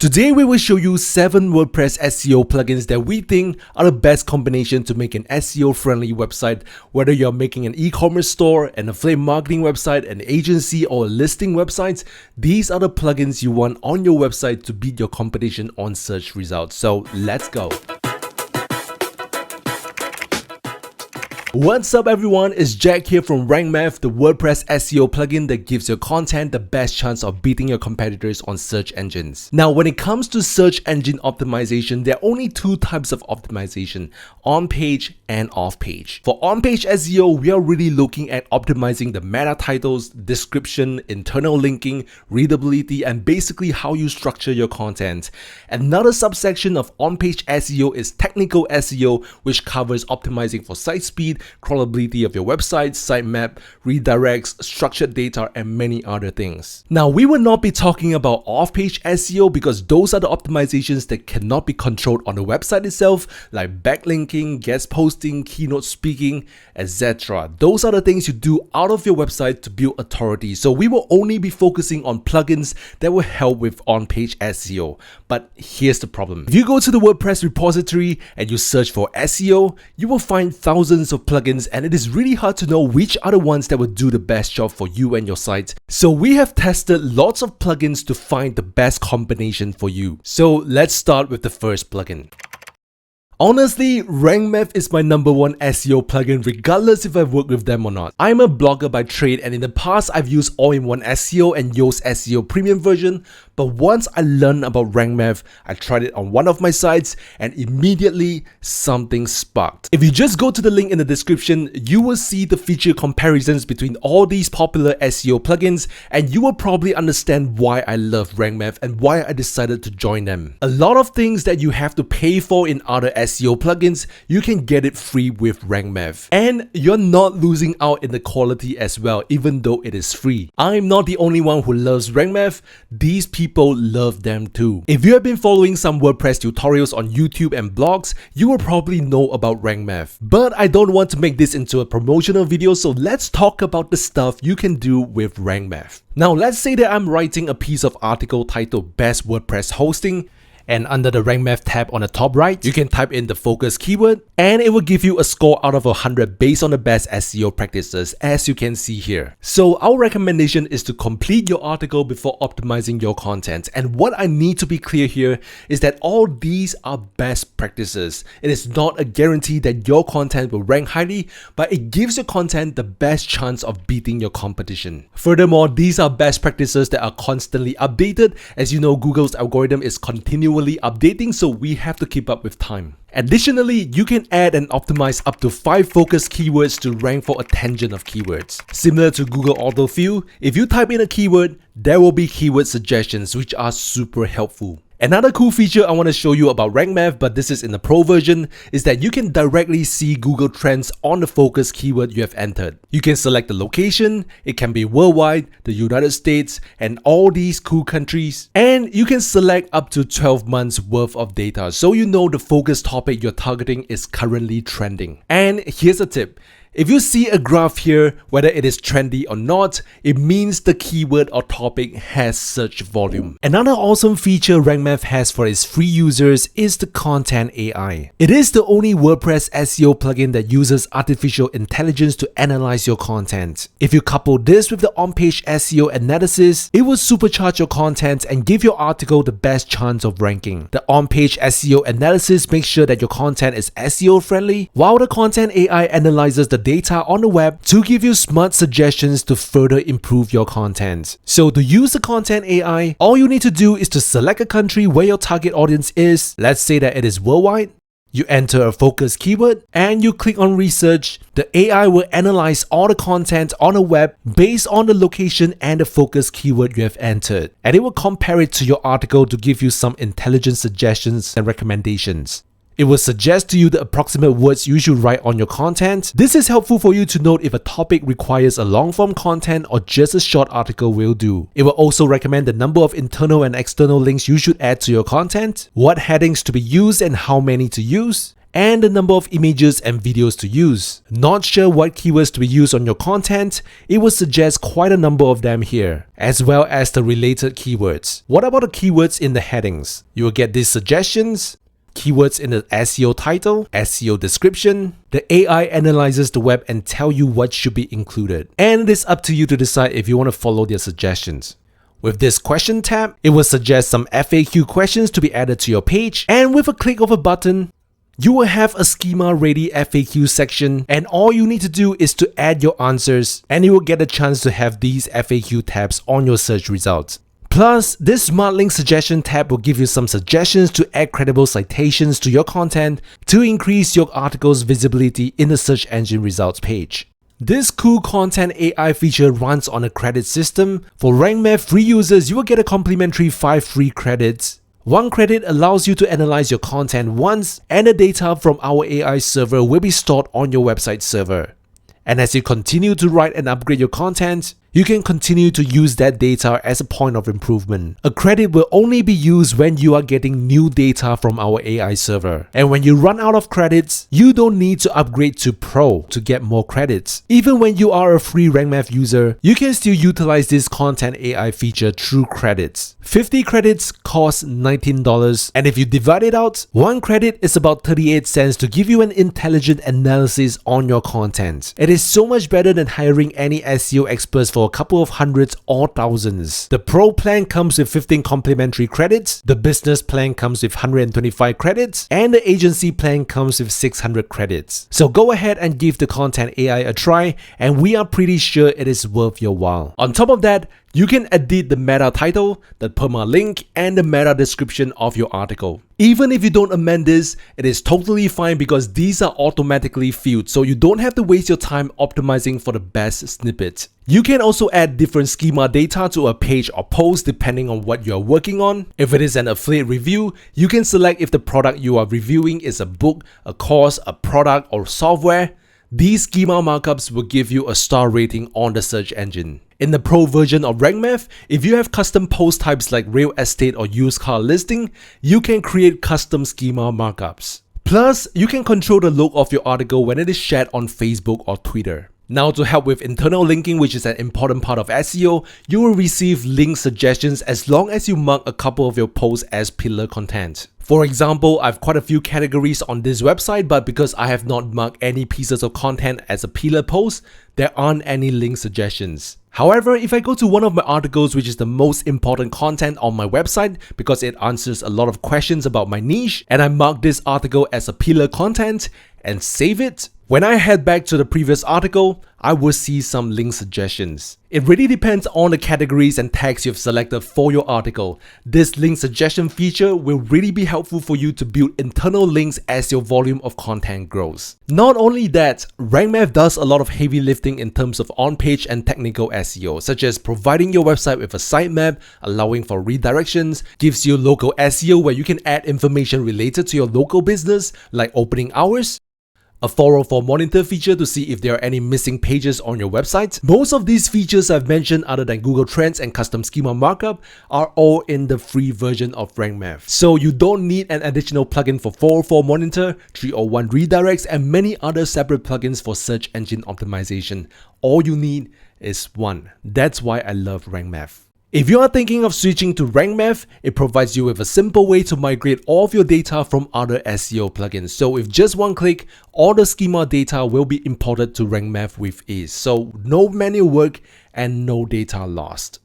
Today we will show you 7 WordPress SEO plugins that we think are the best combination to make an SEO friendly website. Whether you're making an e-commerce store, an affiliate marketing website, an agency or a listing website, these are the plugins you want on your website to beat your competition on search results. So let's go. What's up everyone, it's Jack here from RankMath, the WordPress SEO plugin that gives your content the best chance of beating your competitors on search engines. Now when it comes to search engine optimization, there are only 2 types of optimization, on-page and off-page. For on-page SEO, we are really looking at optimizing the meta titles, description, internal linking, readability, and basically how you structure your content. Another subsection of on-page SEO is technical SEO, which covers optimizing for site speed, crawlability of your website, sitemap, redirects, structured data, and many other things. Now, we will not be talking about off-page SEO because those are the optimizations that cannot be controlled on the website itself, like backlinking, guest posting, keynote speaking, etc. Those are the things you do out of your website to build authority. So we will only be focusing on plugins that will help with on-page SEO. But here's the problem. If you go to the WordPress repository and you search for SEO, you will find thousands of plugins, and it is really hard to know which are the ones that will do the best job for you and your site. So we have tested lots of plugins to find the best combination for you. So let's start with the first plugin. Honestly, RankMath is my #1 SEO plugin regardless if I've worked with them or not. I'm a blogger by trade, and in the past I've used All-in-One SEO and Yoast SEO premium version, but once I learned about RankMath, I tried it on one of my sites and immediately something sparked. If you just go to the link in the description, you will see the feature comparisons between all these popular SEO plugins, and you will probably understand why I love RankMath and why I decided to join them. A lot of things that you have to pay for in other SEO plugins, you can get it free with RankMath. And you're not losing out in the quality as well, even though it is free. I'm not the only one who loves RankMath. These people love them too. If you have been following some WordPress tutorials on YouTube and blogs, you will probably know about RankMath. But I don't want to make this into a promotional video, so let's talk about the stuff you can do with RankMath. Now let's say that I'm writing a piece of article titled Best WordPress Hosting, and under the RankMath tab on the top right, you can type in the focus keyword and it will give you a score out of 100 based on the best SEO practices, as you can see here. So our recommendation is to complete your article before optimizing your content. And what I need to be clear here is that all these are best practices. It is not a guarantee that your content will rank highly, but it gives your content the best chance of beating your competition. Furthermore, these are best practices that are constantly updated. As you know, Google's algorithm is continually updating, so we have to keep up with time. Additionally, you can add and optimize up to 5 focus keywords to rank for a tangent of keywords. Similar to Google autofill, if you type in a keyword, there will be keyword suggestions, which are super helpful. Another cool feature I want to show you about RankMath, but this is in the pro version, is that you can directly see Google Trends on the focus keyword you have entered. You can select the location, it can be worldwide, the United States, and all these cool countries. And you can select up to 12 months worth of data, so you know the focus topic you're targeting is currently trending. And here's a tip. If you see a graph here, whether it is trendy or not, it means the keyword or topic has search volume. Another awesome feature RankMath has for its free users is the Content AI. It is the only WordPress SEO plugin that uses artificial intelligence to analyze your content. If you couple this with the on-page SEO analysis, it will supercharge your content and give your article the best chance of ranking. The on-page SEO analysis makes sure that your content is SEO friendly, while the Content AI analyzes the data on the web to give you smart suggestions to further improve your content. So to use the Content AI, all you need to do is to select a country where your target audience is. Let's say that it is worldwide. You enter a focus keyword and you click on research. The AI will analyze all the content on the web based on the location and the focus keyword you have entered. And it will compare it to your article to give you some intelligent suggestions and recommendations. It will suggest to you the approximate words you should write on your content. This is helpful for you to note if a topic requires a long-form content or just a short article will do. It will also recommend the number of internal and external links you should add to your content, what headings to be used and how many to use. and the number of images and videos to use. Not sure what keywords to be used on your content? It will suggest quite a number of them here, as well as the related keywords. What about the keywords in the headings? You will get these suggestions. Keywords in the SEO title, SEO description. The AI analyzes the web and tell you what should be included. And it is up to you to decide if you want to follow their suggestions. With this question tab, it will suggest some FAQ questions to be added to your page, and with a click of a button, you will have a schema-ready FAQ section, and all you need to do is to add your answers, and you will get a chance to have these FAQ tabs on your search results. Plus, this Smart Link Suggestion tab will give you some suggestions to add credible citations to your content to increase your article's visibility in the search engine results page. This cool content AI feature runs on a credit system. For RankMath free users, you will get a complimentary 5 free credits. 1 credit allows you to analyze your content once, and the data from our AI server will be stored on your website server. And as you continue to write and upgrade your content, you can continue to use that data as a point of improvement. A credit will only be used when you are getting new data from our AI server. And when you run out of credits, you don't need to upgrade to Pro to get more credits. Even when you are a free RankMath user, you can still utilize this content AI feature through credits. 50 credits cost $19, and if you divide it out, 1 credit is about 38 cents to give you an intelligent analysis on your content. It is so much better than hiring any SEO experts for a couple of hundreds or thousands. The Pro plan comes with 15 complimentary credits, the business plan comes with 125 credits, and the agency plan comes with 600 credits. So go ahead and give the content AI a try, and we are pretty sure it is worth your while. On top of that, you can edit the meta title, the permalink, and the meta description of your article. Even if you don't amend this, it is totally fine because these are automatically filled, so you don't have to waste your time optimizing for the best snippet. You can also add different schema data to a page or post depending on what you are working on. If it is an affiliate review, you can select if the product you are reviewing is a book, a course, a product, or software. These schema markups will give you a star rating on the search engine. In the Pro version of RankMath, if you have custom post types like real estate or used car listing, you can create custom schema markups. Plus, you can control the look of your article when it is shared on Facebook or Twitter. Now, to help with internal linking, which is an important part of SEO, you will receive link suggestions as long as you mark a couple of your posts as pillar content. For example, I have quite a few categories on this website, but because I have not marked any pieces of content as a pillar post, there aren't any link suggestions. However, if I go to one of my articles, which is the most important content on my website because it answers a lot of questions about my niche, and I mark this article as a pillar content and save it, when I head back to the previous article, I will see some link suggestions. It really depends on the categories and tags you've selected for your article. This link suggestion feature will really be helpful for you to build internal links as your volume of content grows. Not only that, RankMath does a lot of heavy lifting in terms of on-page and technical SEO, such as providing your website with a sitemap, allowing for redirections, gives you local SEO where you can add information related to your local business like opening hours, a 404 monitor feature to see if there are any missing pages on your website. Most of these features I've mentioned, other than Google Trends and custom schema markup, are all in the free version of RankMath. So you don't need an additional plugin for 404 monitor, 301 redirects, and many other separate plugins for search engine optimization. All you need is one. That's why I love RankMath. If you are thinking of switching to RankMath, it provides you with a simple way to migrate all of your data from other SEO plugins. So with just one click, all the schema data will be imported to RankMath with ease. So no manual work and no data lost.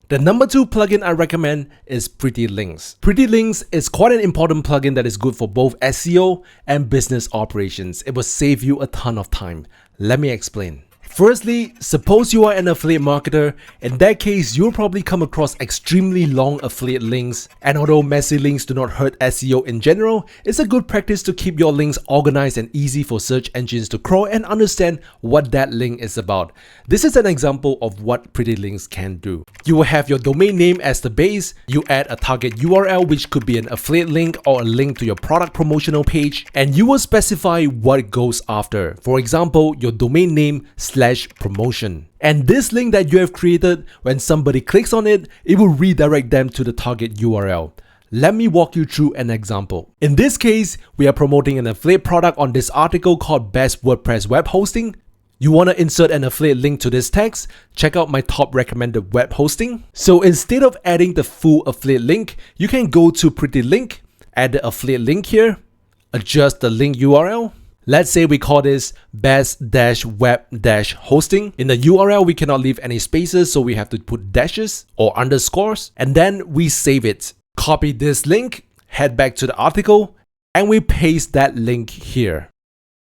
The number 2 plugin I recommend is Pretty Links. Pretty Links is quite an important plugin that is good for both SEO and business operations. It will save you a ton of time. Let me explain. Firstly, suppose you are an affiliate marketer. In that case, you'll probably come across extremely long affiliate links, and although messy links do not hurt SEO in general, it's a good practice to keep your links organized and easy for search engines to crawl and understand what that link is about. This is an example of what Pretty Links can do. You will have your domain name as the base, you add a target URL which could be an affiliate link or a link to your product promotional page, and you will specify what goes after. For example, your domain name /promotion. And this link that you have created, when somebody clicks on it, it will redirect them to the target URL. Let me walk you through an example. In this case, we are promoting an affiliate product on this article called Best WordPress Web Hosting. You want to insert an affiliate link to this text? Check out my top recommended web hosting. So instead of adding the full affiliate link, you can go to Pretty Link, add the affiliate link here, adjust the link URL. Let's say we call this best-web-hosting. In the URL, we cannot leave any spaces, so we have to put dashes or underscores, and then we save it. Copy this link, head back to the article, and we paste that link here.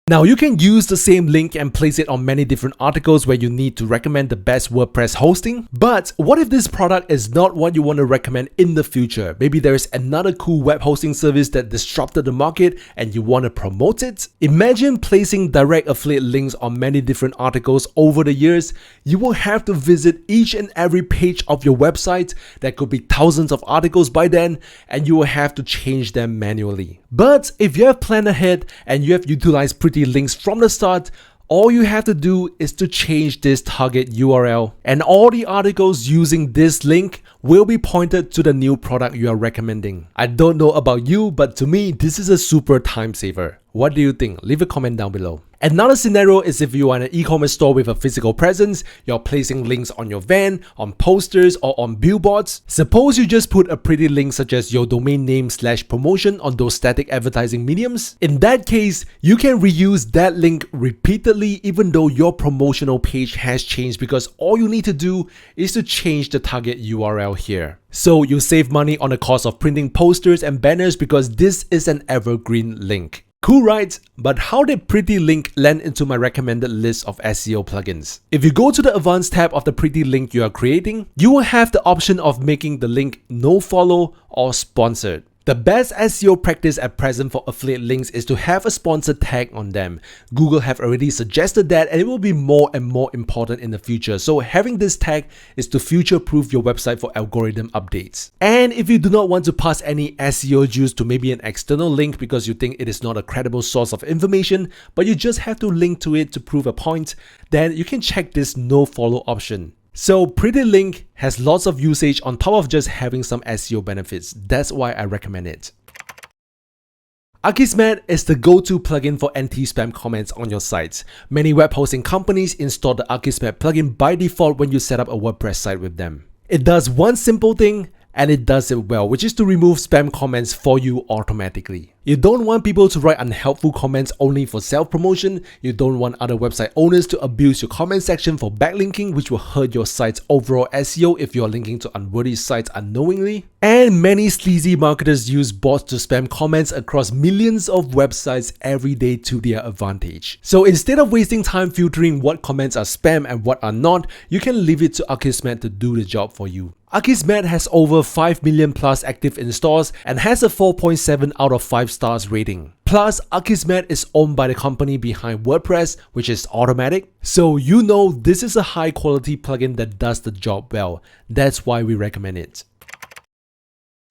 Now you can use the same link and place it on many different articles where you need to recommend the best WordPress hosting. But what if this product is not what you want to recommend in the future? Maybe there is another cool web hosting service that disrupted the market and you want to promote it? Imagine placing direct affiliate links on many different articles over the years. You will have to visit each and every page of your website. There could be thousands of articles by then, and you will have to change them manually. But if you have planned ahead and you have utilized Pretty Links from the start, all you have to do is to change this target URL, and all the articles using this link will be pointed to the new product you are recommending. I don't know about you, but to me, this is a super time saver. What do you think? Leave a comment down below. Another scenario is if you are an e-commerce store with a physical presence, you're placing links on your van, on posters, or on billboards. Suppose you just put a pretty link such as your domain name / promotion on those static advertising mediums. In that case, you can reuse that link repeatedly even though your promotional page has changed, because all you need to do is to change the target URL here. So you save money on the cost of printing posters and banners because this is an evergreen link. Cool, right? But how did Pretty Link land into my recommended list of SEO plugins? If you go to the Advanced tab of the Pretty Link you are creating, you will have the option of making the link no follow or sponsored. The best SEO practice at present for affiliate links is to have a sponsored tag on them. Google have already suggested that, and it will be more and more important in the future. So having this tag is to future-proof your website for algorithm updates. And if you do not want to pass any SEO juice to maybe an external link because you think it is not a credible source of information, but you just have to link to it to prove a point, then you can check this no follow option. So Pretty Link has lots of usage on top of just having some SEO benefits. That's why I recommend it. Akismet is the go-to plugin for anti-spam comments on your sites. Many web hosting companies install the Akismet plugin by default when you set up a WordPress site with them. It does one simple thing, and it does it well, which is to remove spam comments for you automatically. You don't want people to write unhelpful comments only for self-promotion. You don't want other website owners to abuse your comment section for backlinking, which will hurt your site's overall SEO if you're linking to unworthy sites unknowingly. And many sleazy marketers use bots to spam comments across millions of websites every day to their advantage. So instead of wasting time filtering what comments are spam and what are not, you can leave it to Akismet to do the job for you. Akismet has over 5 million plus active installs and has a 4.7 out of 5 stars rating. Plus, Akismet is owned by the company behind WordPress, which is Automatic. So you know this is a high quality plugin that does the job well. That's why we recommend it.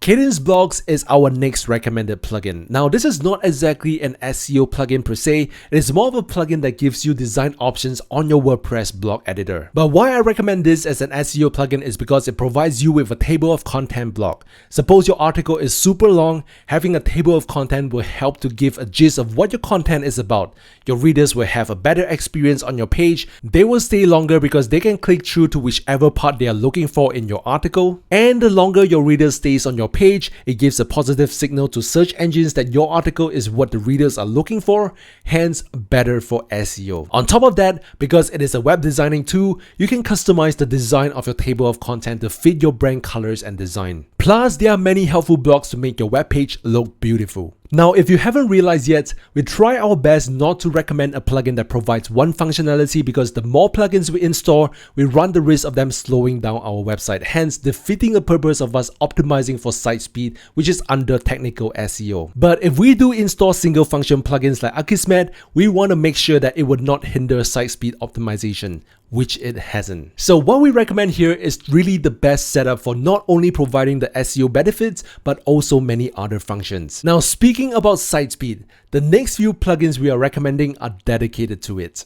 Kadence Blocks is our next recommended plugin. Now, this is not exactly an SEO plugin per se, it is more of a plugin that gives you design options on your WordPress blog editor. But why I recommend this as an SEO plugin is because it provides you with a table of content block. Suppose your article is super long, having a table of content will help to give a gist of what your content is about. Your readers will have a better experience on your page, they will stay longer because they can click through to whichever part they are looking for in your article, and the longer your reader stays on your page, it gives a positive signal to search engines that your article is what the readers are looking for, hence better for SEO. On top of that, because it is a web designing tool, you can customize the design of your table of content to fit your brand colors and design. Plus, there are many helpful blocks to make your web page look beautiful. Now, if you haven't realized yet, we try our best not to recommend a plugin that provides one functionality because the more plugins we install, we run the risk of them slowing down our website, hence defeating the purpose of us optimizing for site speed, which is under technical SEO. But if we do install single function plugins like Akismet, we want to make sure that it would not hinder site speed optimization, which it hasn't. So what we recommend here is really the best setup for not only providing the SEO benefits, but also many other functions. Now, speaking about site speed, the next few plugins we are recommending are dedicated to it.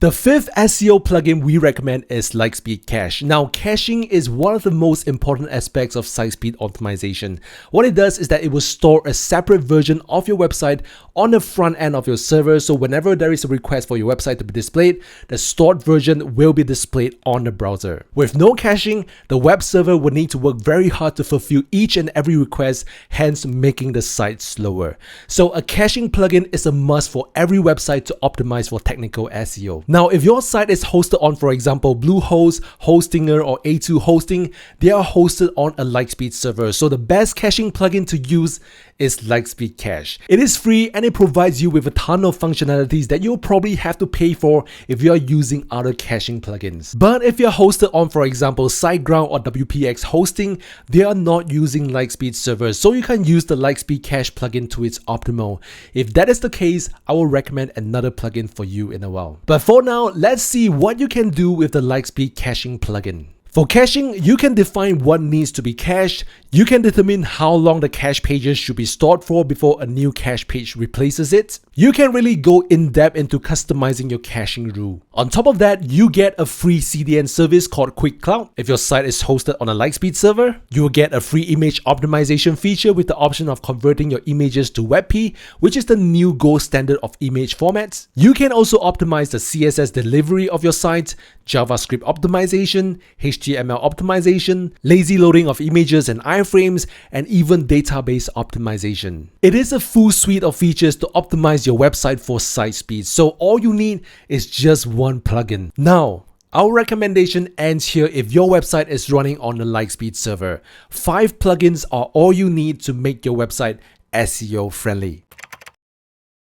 The fifth SEO plugin we recommend is Lightspeed Cache. Now, caching is one of the most important aspects of site speed optimization. What it does is that it will store a separate version of your website on the front end of your server, so whenever there is a request for your website to be displayed, the stored version will be displayed on the browser. With no caching, the web server will need to work very hard to fulfill each and every request, hence making the site slower. So a caching plugin is a must for every website to optimize for technical SEO. Now, if your site is hosted on, for example, Bluehost, Hostinger, or A2 Hosting, they are hosted on a Lightspeed server. So the best caching plugin to use is Lightspeed Cache. It is free and it provides you with a ton of functionalities that you'll probably have to pay for if you are using other caching plugins. But if you're hosted on, for example, SiteGround or WPX Hosting, they are not using Lightspeed servers, so you can use the Lightspeed Cache plugin to its optimal. If that is the case, I will recommend another plugin for you in a while. But for now, let's see what you can do with the Lightspeed caching plugin. For caching, you can define what needs to be cached. You can determine how long the cache pages should be stored for before a new cache page replaces it. You can really go in depth into customizing your caching rule. On top of that, you get a free CDN service called QuickCloud. If your site is hosted on a Lightspeed server, you will get a free image optimization feature with the option of converting your images to WebP, which is the new gold standard of image formats. You can also optimize the CSS delivery of your site, JavaScript optimization, HTML optimization, lazy loading of images and iframes, and even database optimization. It is a full suite of features to optimize your website for site speed, so all you need is just one plugin. Now, our recommendation ends here if your website is running on a Lightspeed server. 5 plugins are all you need to make your website SEO friendly.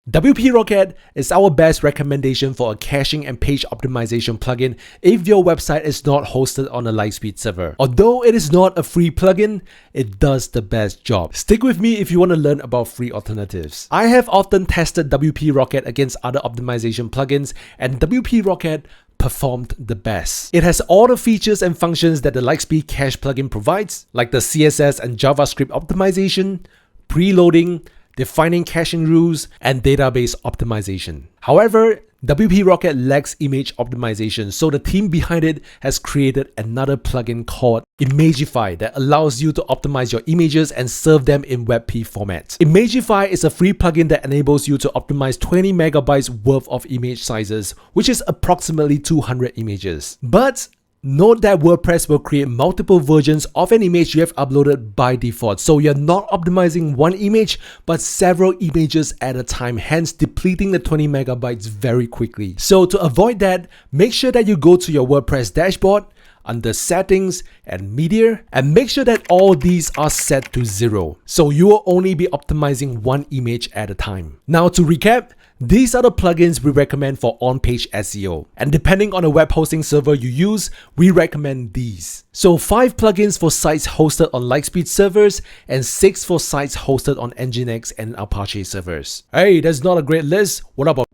WP Rocket is our best recommendation for a caching and page optimization plugin if your website is not hosted on a Lightspeed server. Although it is not a free plugin, it does the best job. Stick with me if you want to learn about free alternatives. I have often tested WP Rocket against other optimization plugins, and WP Rocket performed the best. It has all the features and functions that the Lightspeed Cache plugin provides, like the CSS and JavaScript optimization, preloading, defining caching rules, and database optimization. However, WP Rocket lacks image optimization, so the team behind it has created another plugin called Imagify that allows you to optimize your images and serve them in WebP format. Imagify is a free plugin that enables you to optimize 20 megabytes worth of image sizes, which is approximately 200 images. But note that WordPress will create multiple versions of an image you have uploaded by default, so you're not optimizing one image but several images at a time, hence depleting the 20 megabytes very quickly. So to avoid that, make sure that you go to your WordPress dashboard, under settings and media, and make sure that all these are set to 0. So you will only be optimizing one image at a time. Now to recap, these are the plugins we recommend for on-page SEO. And depending on the web hosting server you use, we recommend these. So 5 plugins for sites hosted on Lightspeed servers and 6 for sites hosted on Nginx and Apache servers. Hey, that's not a great list. What about?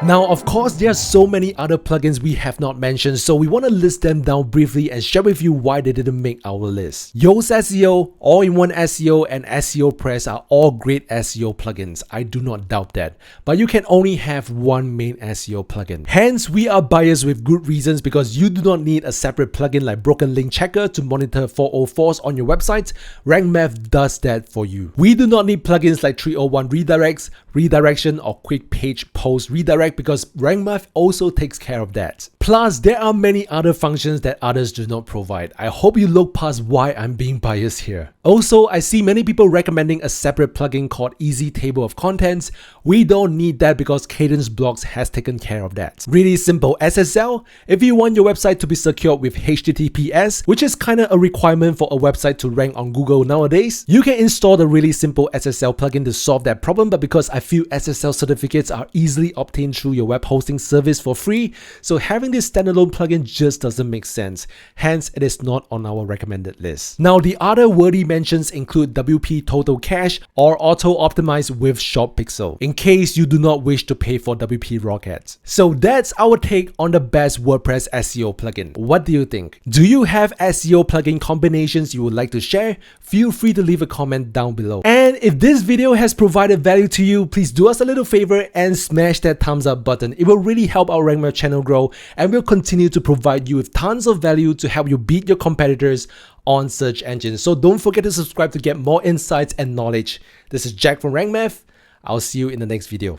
Now, of course, there are so many other plugins we have not mentioned, so we want to list them down briefly and share with you why they didn't make our list. Yoast SEO, All-in-One SEO, and SEOPress are all great SEO plugins. I do not doubt that. But you can only have one main SEO plugin. Hence, we are biased with good reasons because you do not need a separate plugin like Broken Link Checker to monitor 404s on your website. RankMath does that for you. We do not need plugins like 301 redirects, redirection, or quick page post redirect because RankMath also takes care of that. Plus, there are many other functions that others do not provide. I hope you look past why I'm being biased here. Also, I see many people recommending a separate plugin called Easy Table of Contents. We don't need that because Kadence Blocks has taken care of that. Really simple SSL. If you want your website to be secured with HTTPS, which is kind of a requirement for a website to rank on Google nowadays, you can install the really simple SSL plugin to solve that problem. But because I feel SSL certificates are easily obtained through your web hosting service for free, so having the this standalone plugin just doesn't make sense, hence it is not on our recommended list. Now the other worthy mentions include WP Total Cache or Auto Optimize with Short Pixel, in case you do not wish to pay for WP Rocket. So that's our take on the best WordPress SEO plugin. What do you think? Do you have SEO plugin combinations you would like to share? Feel free to leave a comment down below. And if this video has provided value to you, please do us a little favor and smash that thumbs up button. It will really help our RankMath channel grow, and we'll continue to provide you with tons of value to help you beat your competitors on search engines. So don't forget to subscribe to get more insights and knowledge. This is Jack from RankMath. I'll see you in the next video.